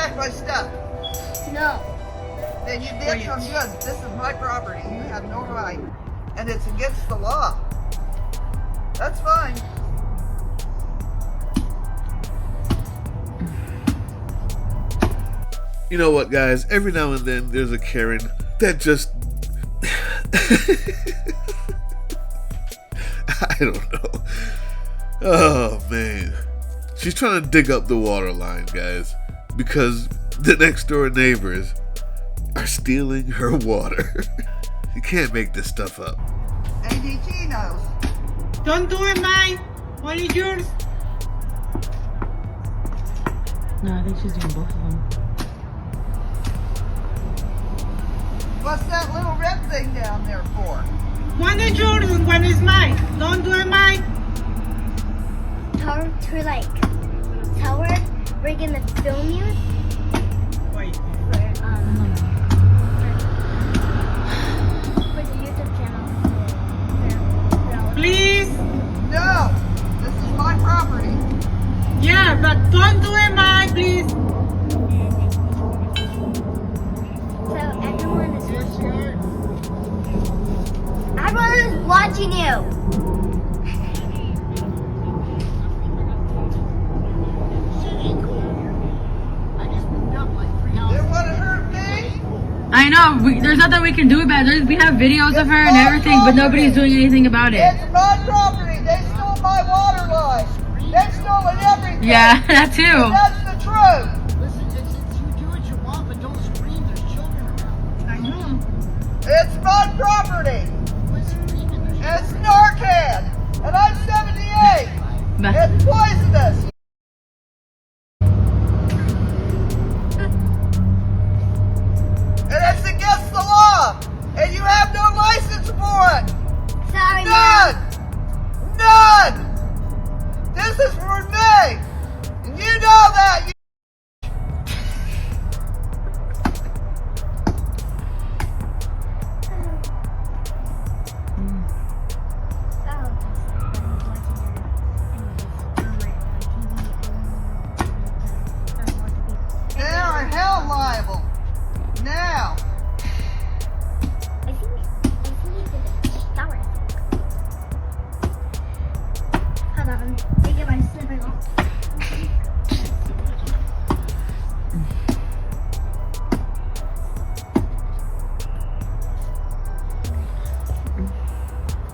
back my stuff. No. Then you did come good. This is my property. You have no right. And it's against the law. That's fine. You know what, guys? Every now and then there's a Karen that just... I don't know. Oh, man. She's trying to dig up the water line, guys, because the next door neighbors are stealing her water. You can't make this stuff up. ADT knows. Don't do it, mine. What is yours? No, I think she's doing both of them. What's that little red thing down there for? One is yours and one is mine. Don't do it, mine. Tell her we're gonna film you. Wait. For the YouTube channel. Please. No! This is my property. Yeah, but don't do it, mine, please. So everyone is watching you. I know, there's nothing we can do about it. We have videos of her and everything, but nobody's doing anything about it. It's my property. They stole my water line. They stole everything. Yeah, that too. And that's the truth. Listen, you do what you want, but don't scream. There's children around. I know. It's my property. Quit screaming. There's It's Narcan. And I'm 78. But It's poisonous. And it's against the law. And you have no license for it. Sorry, Mom. None. None. This is for me. And you know that. They are held liable. Now. I think you did it. Shower. Hold on. Let me get my slipper off.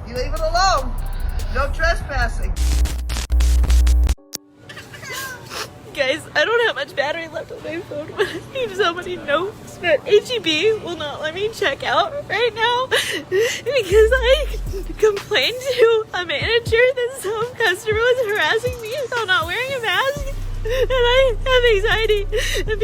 You leave it alone. No trespassing. Guys, I don't have much battery left on my phone, but if somebody knows, but HEB will not let me check out right now because I complained to a manager that some customer was harassing me about not wearing a mask, and I have anxiety and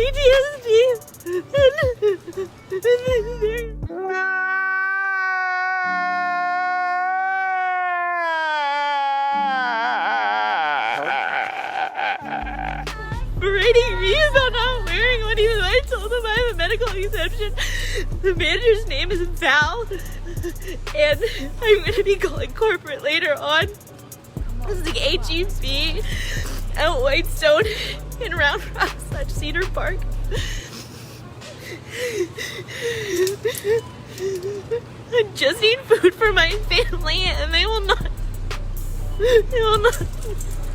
berating me about not wearing one even though I told them I have a medical exemption. The manager's name is Val, and I'm going to be calling corporate later on. This is the HEB at Whitestone in Round Rock/Cedar Park. I just need food for my family, and they will not.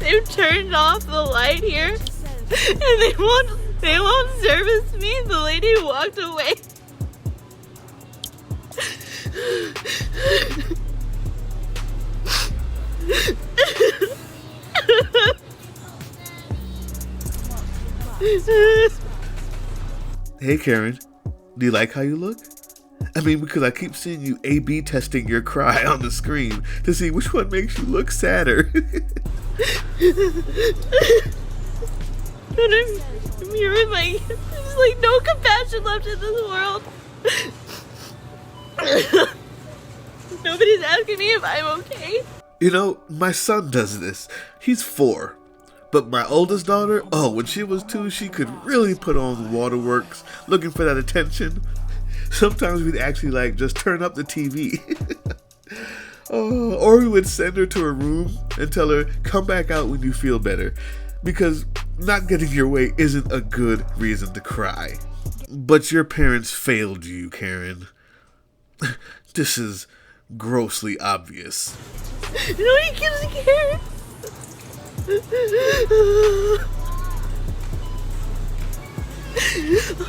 They've turned off the light here. And they won't service me. The lady walked away. Hey Karen, do you like how you look? I mean, because I keep seeing you A/B testing your cry on the screen to see which one makes you look sadder. And I'm here with there's like no compassion left in this world. Nobody's asking me if I'm okay. You know, my son does this. He's 4. But my oldest daughter, oh, when she was 2, she could really put on the waterworks, looking for that attention. Sometimes we'd actually just turn up the TV. Oh, or we would send her to her room and tell her, come back out when you feel better. Because not getting your way isn't a good reason to cry. But your parents failed you, Karen. This is grossly obvious. Nobody gives a care.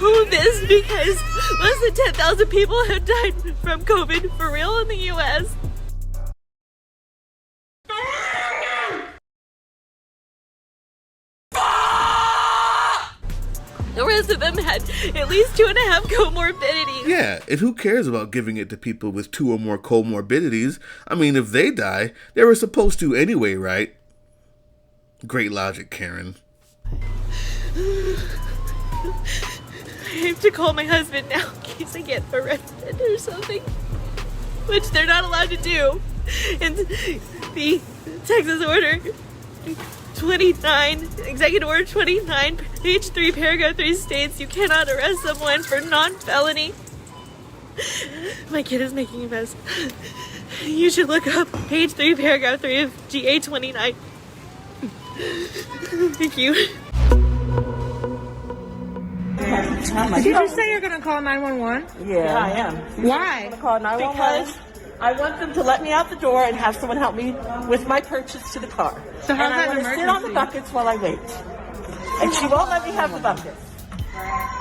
All of this because less than 10,000 people have died from COVID for real in the U.S. The rest of them had at least 2.5 comorbidities. Yeah, and who cares about giving it to people with 2 or more comorbidities? I mean, if they die, they were supposed to anyway, right? Great logic, Karen. I have to call my husband now in case I get arrested or something, which they're not allowed to do. And the Texas order 29, Executive Order 29, page 3, paragraph 3 states you cannot arrest someone for non-felony. My kid is making a mess. You should look up page 3, paragraph 3 of GA 29. Thank you. Did you just say you're gonna call 911? Yeah, I am. Why? I'm gonna call 911 because I want them to let me out the door and have someone help me with my purchase to the car. So how's and I that want an to sit on the emergency? buckets while I wait. And she won't let me have the buckets.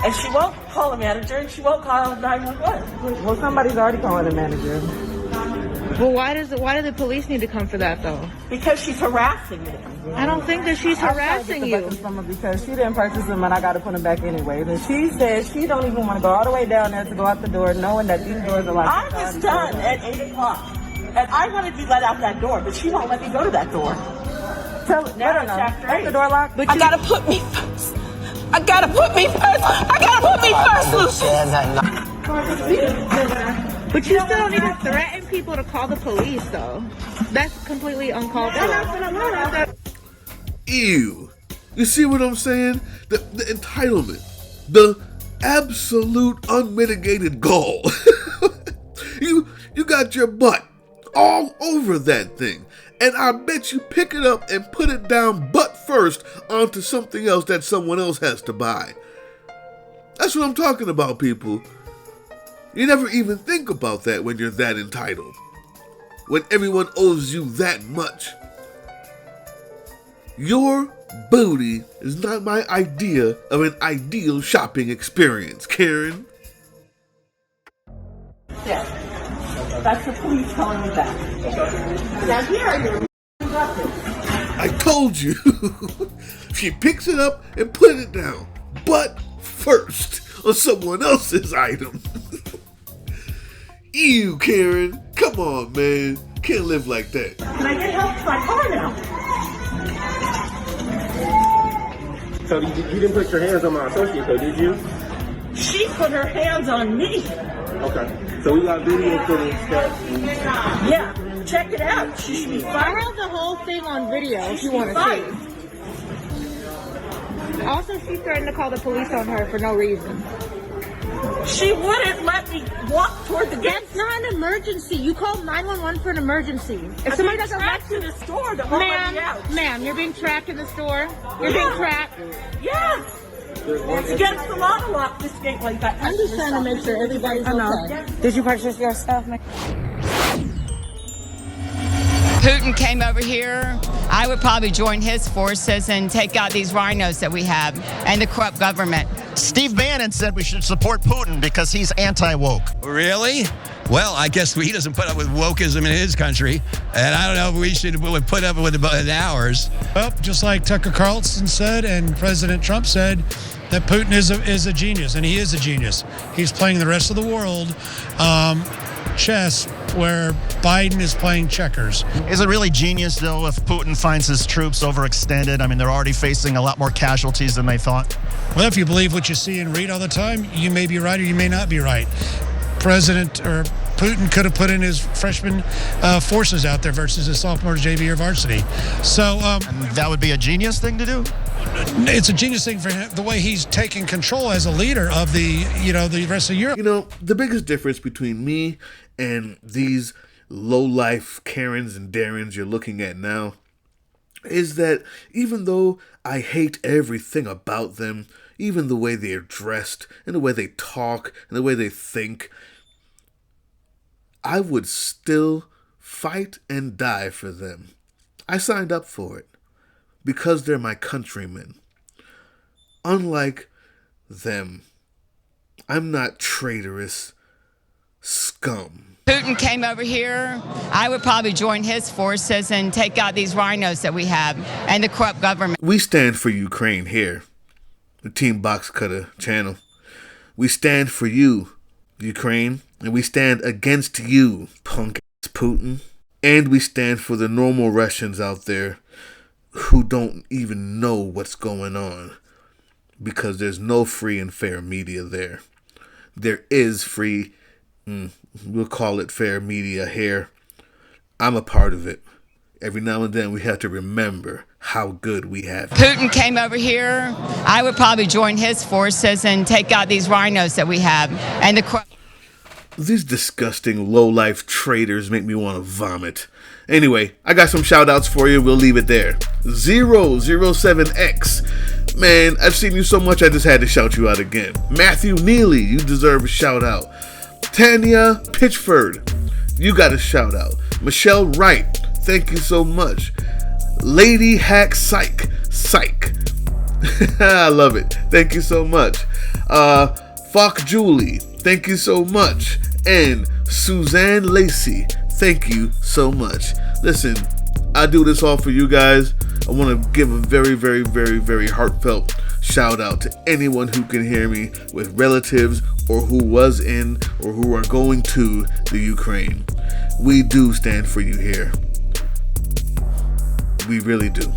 And she won't call a manager and she won't call 911. Well, somebody's already calling the manager. Well, why do the police need to come for that though? Because she's harassing me. I don't think that she's harassing I you. tried to get the buckets from her because she didn't purchase them and I got to put them back anyways. And she said she don't even want to go all the way down there to go out the door knowing that these doors are locked. I was done at 8 o'clock. And I wanted to be let out that door, but she won't let me go to that door. Let her know. Ain't the door locked? I gotta put me first. I gotta put me first. I gotta put me first, Lucy. But you still don't need to threaten people to call the police, though. That's completely uncalled for. Ew. You see what I'm saying? The entitlement. The absolute unmitigated gall. You got your butt all over that thing. And I bet you pick it up and put it down butt first onto something else that someone else has to buy. That's what I'm talking about, people. You never even think about that when you're that entitled. When everyone owes you that much. Your booty is not my idea of an ideal shopping experience, Karen. Yeah. That's the police calling me back. Now here are your buckets. I told you. She picks it up and put it down. But first on someone else's item. Ew, Karen. Come on, man. Can't live like that. Can I get help to my car now? So you didn't put your hands on my associate, though, did you? She put her hands on me. Okay. So we got video footage that... Yeah, check it out. She should be I fired. have the whole thing on video if you want to see. Also, she threatened to call the police on her for no reason. She wouldn't let me walk toward the gate. That's not an emergency. You call 911 for an emergency. If I'm somebody being doesn't trapped in the store that won't let me out. Ma'am, you're being trapped in the store. You're being trapped. Yes. It's against the law to lock this gate like that. I'm just trying to make sure everybody's okay. Did you purchase your stuff? Putin came over here, I would probably join his forces and take out these rhinos that we have and the corrupt government. Steve Bannon said we should support Putin because he's anti-woke. Really? Well, I guess he doesn't put up with wokeism in his country, and I don't know if we should put up with it in ours. Well, just like Tucker Carlson said and President Trump said, that Putin is a genius, and he is a genius. He's playing the rest of the world chess where Biden is playing checkers. Is it really genius, though, if Putin finds his troops overextended? I mean, they're already facing a lot more casualties than they thought. Well, if you believe what you see and read all the time, you may be right or you may not be right. President or Putin could have put in his freshman forces out there versus his sophomore JV or varsity. So and that would be a genius thing to do? It's a genius thing for him, the way he's taking control as a leader of the rest of Europe. You know, the biggest difference between me and these low-life Karens and Darrens you're looking at now is that even though I hate everything about them, even the way they're dressed, and the way they talk, and the way they think, I would still fight and die for them. I signed up for it because they're my countrymen. Unlike them, I'm not traitorous scum. Putin came over here, I would probably join his forces and take out these rhinos that we have and the corrupt government. We stand for Ukraine here, the Team Box Cutter channel. We stand for you, Ukraine, and we stand against you, punk-ass Putin. And we stand for the normal Russians out there who don't even know what's going on, because there's no free and fair media there. There is free, we'll call it fair media here. I'm a part of it. Every now and then we have to remember how good we have it. Putin came over here, I would probably join his forces and take out these rhinos that we have and the corrupt. These disgusting low-life traitors make me want to vomit. Anyway, I got some shout-outs for you. We'll leave it there. 007X. Man, I've seen you so much I just had to shout you out again. Matthew Neely, you deserve a shout-out. Tanya Pitchford, you got a shout-out. Michelle Wright, thank you so much. Lady Hack Psych. I love it. Thank you so much. Fuck Julie, thank you so much. And Suzanne Lacey, thank you so much. Listen, I do this all for you guys. I want to give a very, very, very, very heartfelt shout out to anyone who can hear me with relatives or who was in or who are going to the Ukraine. We do stand for you here. We really do.